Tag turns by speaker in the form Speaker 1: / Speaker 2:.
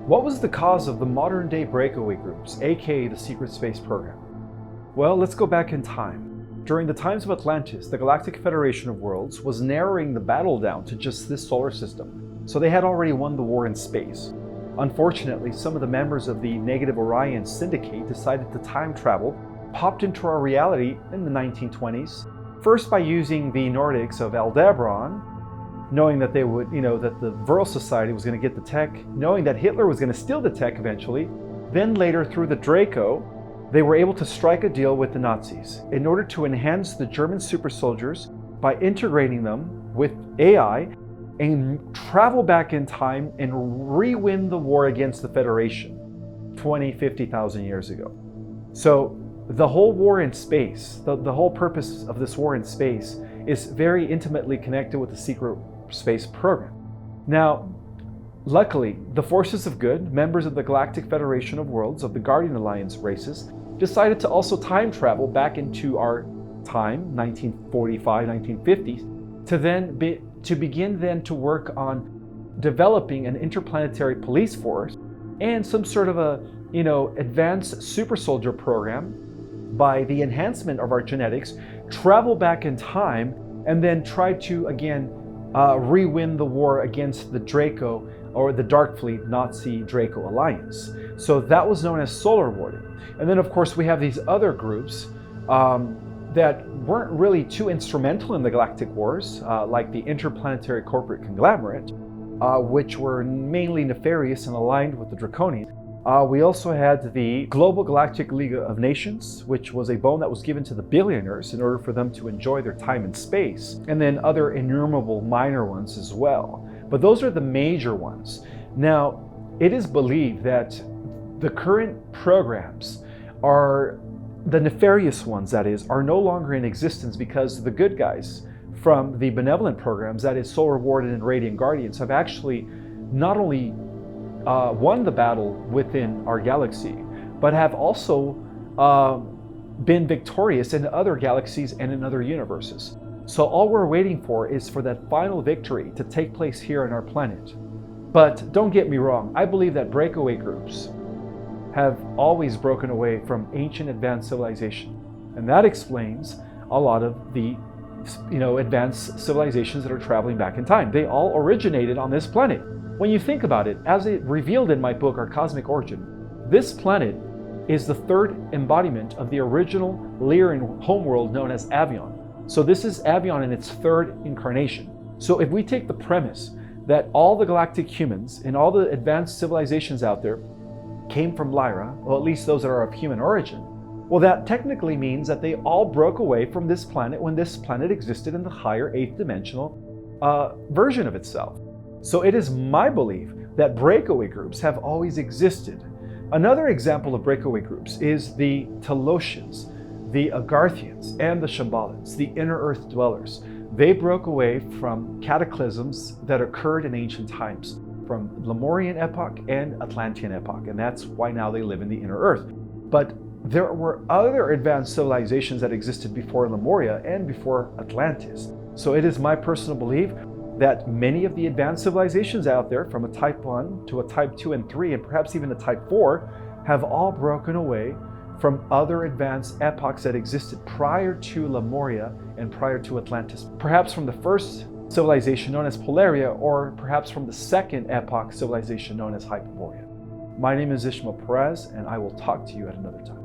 Speaker 1: What was the cause of the modern-day breakaway groups, aka the secret space program? Well, let's go back in time. During the times of Atlantis, the Galactic Federation of Worlds was narrowing the battle down to just this solar system, so they had already won the war in space. Unfortunately, some of the members of the Negative Orion Syndicate decided to time travel, popped into our reality in the 1920s, first by using the Nordics of Aldebaran, knowing that they would, that the Vril Society was going to get the tech, knowing that Hitler was going to steal the tech eventually. Then later, through the Draco, they were able to strike a deal with the Nazis in order to enhance the German super soldiers by integrating them with AI and travel back in time and re-win the war against the Federation 20, 50,000 years ago. So the whole war in space, the whole purpose of this war in space is very intimately connected with the secret space program. Now, luckily, the forces of good, members of the Galactic Federation of Worlds of the Guardian Alliance races, decided to also time travel back into our time, 1945, 1950s, to begin to work on developing an interplanetary police force and some sort of a, advanced super soldier program by the enhancement of our genetics, travel back in time, and then try to, again, re-win the war against the Draco, or the Dark Fleet Nazi Draco Alliance. So that was known as solar warding. And then of course we have these other groups that weren't really too instrumental in the galactic wars, like the Interplanetary Corporate Conglomerate, which were mainly nefarious and aligned with the Draconians. We also had the Global Galactic League of Nations, which was a bone that was given to the billionaires in order for them to enjoy their time in space, and then other innumerable minor ones as well. But those are the major ones. Now, it is believed that the current programs are, the nefarious ones that is, are no longer in existence because the good guys from the benevolent programs, that is Solar Warden and Radiant Guardians, have actually not only won the battle within our galaxy, but have also been victorious in other galaxies and in other universes. So all we're waiting for is for that final victory to take place here on our planet. But don't get me wrong, I believe that breakaway groups have always broken away from ancient advanced civilization. And that explains a lot of the advanced civilizations that are traveling back in time. They all originated on this planet. When you think about it, as it revealed in my book, Our Cosmic Origin, this planet is the third embodiment of the original Lyran homeworld known as Avion. So this is Avion in its third incarnation. So if we take the premise that all the galactic humans and all the advanced civilizations out there came from Lyra, or at least those that are of human origin, well, that technically means that they all broke away from this planet when this planet existed in the higher eighth dimensional version of itself. So it is my belief that breakaway groups have always existed. Another example of breakaway groups is the Telosians, the Agarthians, and the Shambhalans, the inner earth dwellers. They broke away from cataclysms that occurred in ancient times, from Lemurian epoch and Atlantean epoch, and that's why now they live in the inner earth. But there were other advanced civilizations that existed before Lemuria and before Atlantis. So it is my personal belief that many of the advanced civilizations out there, from a type 1 to a type 2 and 3, and perhaps even a type 4, have all broken away from other advanced epochs that existed prior to Lemuria and prior to Atlantis. Perhaps from the first civilization known as Polaria, or perhaps from the second epoch civilization known as Hyperborea. My name is Ismael Perez, and I will talk to you at another time.